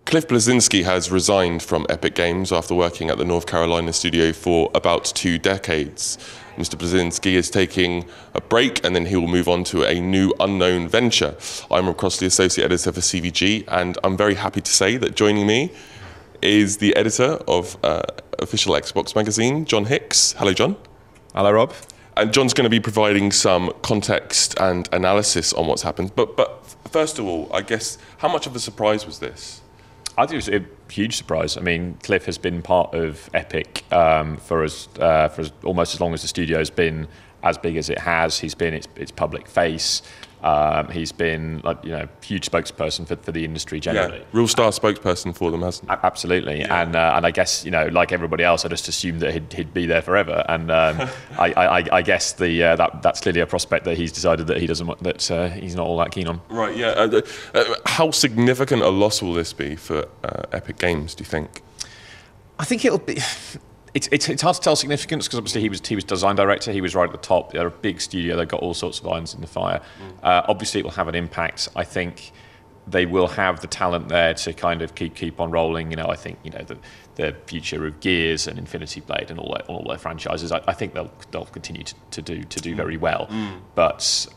Cliff Bleszinski has resigned from Epic Games after working at the North Carolina studio for about 2 decades. Mr. Bleszinski is taking a break and then he will move on to a new unknown venture. I'm Rob Crossley, Associate Editor for CVG, and I'm very happy to say that joining me is the editor of official Xbox magazine, John Hicks. Hello, John. Hello, Rob. And John's going to be providing some context and analysis on what's happened. But first of all, I guess, how much of a surprise was this? I think it was a huge surprise. I mean, Cliff has been part of Epic for almost as long as the studio's been as big as it has. He's been its public face. He's been, huge spokesperson for the industry generally. Yeah, real star spokesperson for them, hasn't he? Absolutely, yeah. And I guess like everybody else, I just assumed that he'd be there forever. And I guess that's clearly a prospect that he's decided that he's not all that keen on. Right. Yeah. How significant a loss will this be for Epic Games, do you think? I think it'll be. It's hard to tell significance because obviously he was design director. He was right at the top. They're a big studio. They've got all sorts of irons in the fire. Obviously, it will have an impact. I think they will have the talent there to kind of keep on rolling. I think the future of Gears and Infinity Blade and all their franchises. I think they'll continue to do very well. But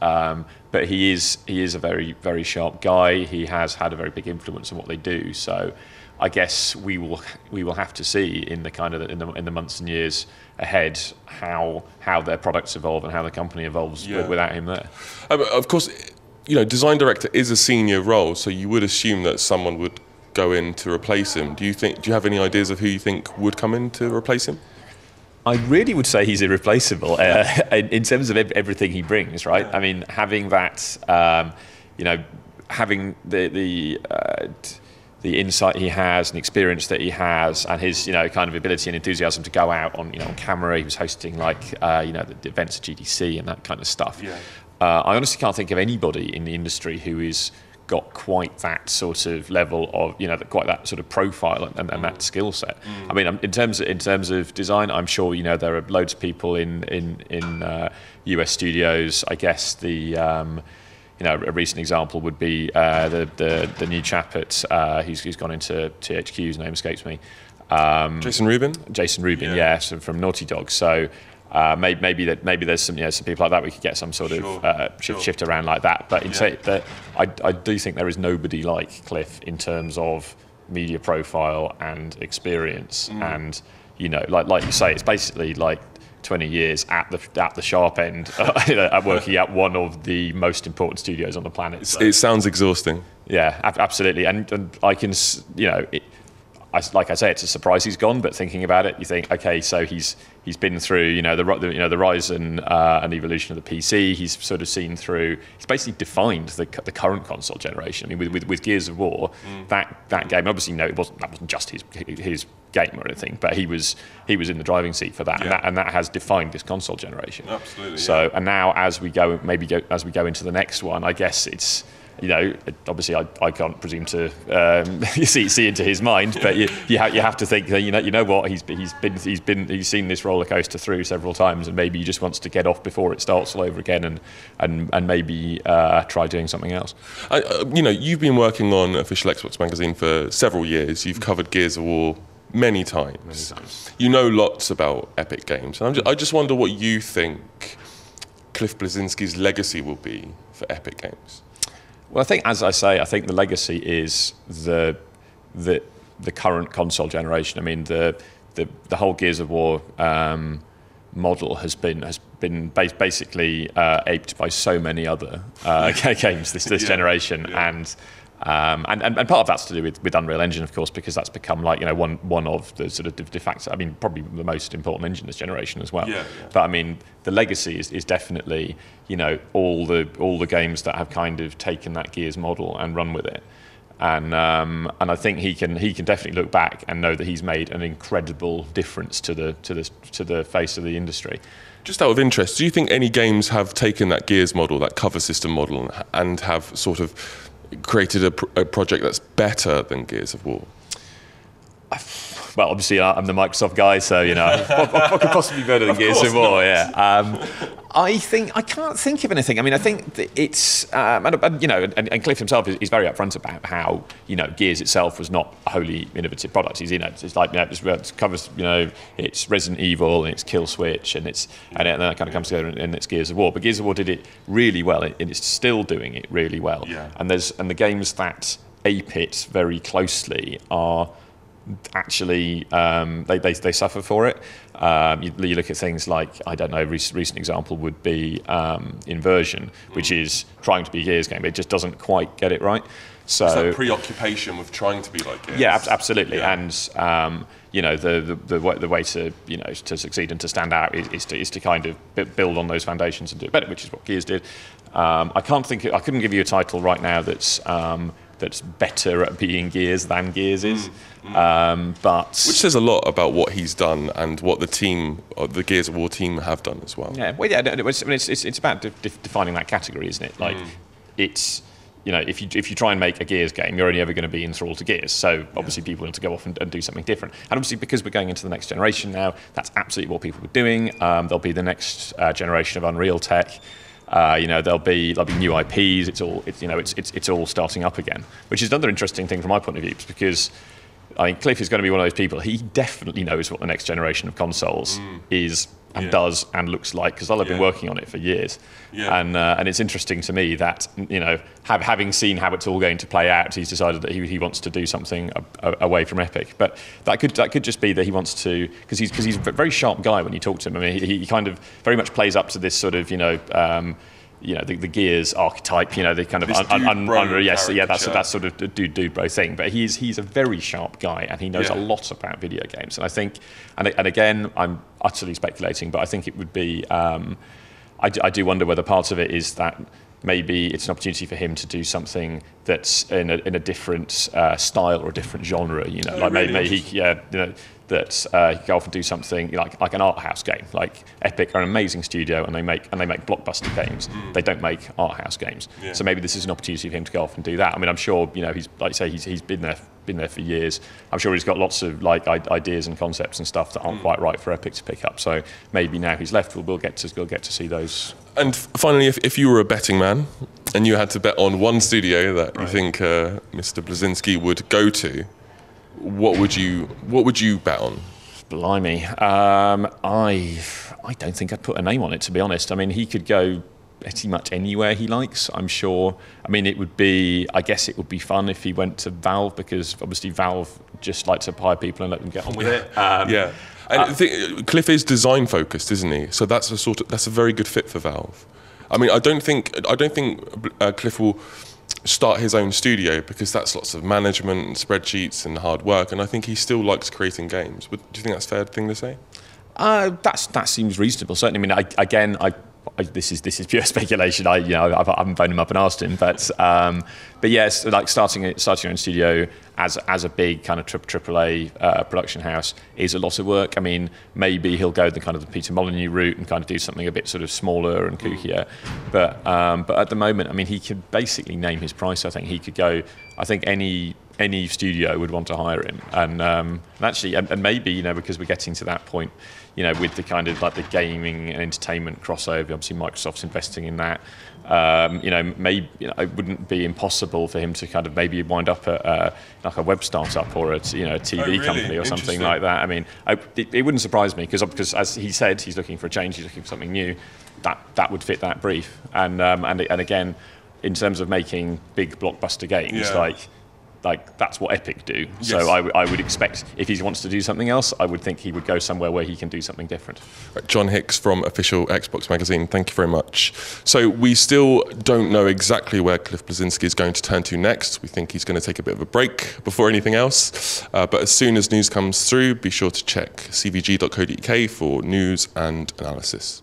he is a very, very sharp guy. He has had a very big influence on what they do. So I guess we will have to see in the months and years ahead how their products evolve and how the company evolves without him there. Of course, design director is a senior role, so you would assume that someone would go in to replace him. Do you have any ideas of who you think would come in to replace him? I really would say he's irreplaceable in terms of everything he brings. Right? I mean, having that, having the insight he has and experience that he has, and his kind of ability and enthusiasm to go out on camera. He was hosting the events at GDC and that kind of stuff. Yeah. I honestly can't think of anybody in the industry who is got quite that sort of level of quite that sort of profile and that skill set. I mean, in terms of design, I'm sure there are loads of people in US studios. I guess a recent example would be the new chap at who's gone into THQ. His name escapes me. Jason Rubin. Jason Rubin, so from Naughty Dog. So maybe there's some people like that we could get some sort of shift around like that. But I do think there is nobody like Cliff in terms of media profile and experience. And like you say, it's basically like 20 years at the sharp end, working at one of the most important studios on the planet. So. It sounds exhausting. Yeah, absolutely. And I can, like I say, it's a surprise he's gone. But thinking about it, you think, okay, so he's been through, the rise and evolution of the PC. He's sort of seen through. He's basically defined the current console generation. I mean, with Gears of War, that game. Obviously, that wasn't just his game or anything, but he was in the driving seat for that, and that has defined this console generation. Absolutely. So, and now as we go into the next one, I guess it's. Obviously, I can't presume to see into his mind, but you have to think that what he's seen this roller coaster through several times, and maybe he just wants to get off before it starts all over again, and maybe try doing something else. You've been working on official Xbox magazine for several years. You've covered Gears of War many times. You know lots about Epic Games, and I just wonder what you think Cliff Bleszinski's legacy will be for Epic Games. Well, I think, as I say, the legacy is the current console generation. I mean, the whole Gears of War model has been basically aped by so many other games this generation, and part of that's to do with Unreal Engine, of course, because that's become one of the sort of de facto. I mean, probably the most important engine this generation as well. Yeah. But I mean, the legacy is definitely all the games that have kind of taken that Gears model and run with it, and I think he can definitely look back and know that he's made an incredible difference to the face of the industry. Just out of interest, do you think any games have taken that Gears model, that cover system model, and have sort of created a project that's better than Gears of War? Well, obviously I'm the Microsoft guy, so what could possibly be better than Gears of War? Yeah. I can't think of anything. I mean, I think that it's and Cliff himself is very upfront about how Gears itself was not a wholly innovative product. He's it's like it covers it's Resident Evil and it's Kill Switch and then that kind of comes together and it's Gears of War. But Gears of War did it really well and it's still doing it really well. Yeah. And the games that ape it very closely are actually they suffer for it. You look at things like, I don't know, recent example would be Inversion, which is trying to be a Gears game, but it just doesn't quite get it right. So it's that preoccupation with trying to be like Gears. Yeah, absolutely. Yeah. And the way to to succeed and to stand out is to kind of build on those foundations and do it better, which is what Gears did. I couldn't give you a title right now that's better at being Gears than Gears is. But which says a lot about what he's done and what the team, or the Gears of War team, have done as well. Yeah, well, yeah. It's about defining that category, isn't it? Like, it's if you try and make a Gears game, you're only ever going to be enthralled to Gears. So obviously, people want to go off and do something different. And obviously, because we're going into the next generation now, that's absolutely what people are doing. There'll be the next generation of Unreal tech. There'll be new IPs. It's all starting up again, which is another interesting thing from my point of view, because I think Cliff is going to be one of those people. He definitely knows what the next generation of consoles is and does and looks like, because I've been working on it for years. Yeah. And it's interesting to me that having seen how it's all going to play out, he's decided that he wants to do something away from Epic. But that could just be that he wants to, because he's a very sharp guy when you talk to him. I mean, he kind of very much plays up to this sort of the Gears archetype, the kind of that's sort of dude bro thing. But he's a very sharp guy, and he knows a lot about video games. And I think, and again, I'm utterly speculating, but I think it would be. I do wonder whether part of it is that maybe it's an opportunity for him to do something that's in a different style or a different genre. Maybe he that he could go off and do something like an art house game. Like Epic are an amazing studio, and they make blockbuster games. They don't make art house games. Yeah. So maybe this is an opportunity for him to go off and do that. I mean, I'm sure he's like you say he's been there for years. I'm sure he's got lots of ideas and concepts and stuff that aren't quite right for Epic to pick up. So maybe now he's left, we'll get to see those. And finally, if you were a betting man and you had to bet on one studio that you think Mr. Bleszinski would go to, what would you bet on? Blimey, I don't think I'd put a name on it, to be honest. I mean, he could go pretty much anywhere he likes, I'm sure. I mean, I guess it would be fun if he went to Valve, because obviously Valve just like to hire people and let them get on with it. Yeah. And Cliff is design focused, isn't he? So that's a very good fit for Valve. I mean, I don't think Cliff will start his own studio, because that's lots of management and spreadsheets and hard work, and I think he still likes creating games. Do you think that's a fair thing to say? That seems reasonable. Certainly. I mean, this is pure speculation. I haven't phoned him up and asked him, but yes, like starting your own studio as a big kind of AAA production house is a lot of work. I mean, maybe he'll go the kind of the Peter Molyneux route and kind of do something a bit sort of smaller and kookier. But at the moment, I mean, he could basically name his price. I think he could go. I think any studio would want to hire him, and actually, and maybe because we're getting to that point, with the kind of like the gaming and entertainment crossover. Obviously, Microsoft's investing in that. Maybe it wouldn't be impossible for him to kind of maybe wind up at like a web startup or a TV company or something like that. I mean, it wouldn't surprise me, because as he said, he's looking for a change. He's looking for something new. That would fit that brief. And again, in terms of making big blockbuster games, like that's what Epic do. Yes. So I would expect if he wants to do something else, I would think he would go somewhere where he can do something different. Right, John Hicks from Official Xbox Magazine, thank you very much. So we still don't know exactly where Cliff Bleszinski is going to turn to next. We think he's going to take a bit of a break before anything else. But as soon as news comes through, be sure to check cvg.co.uk for news and analysis.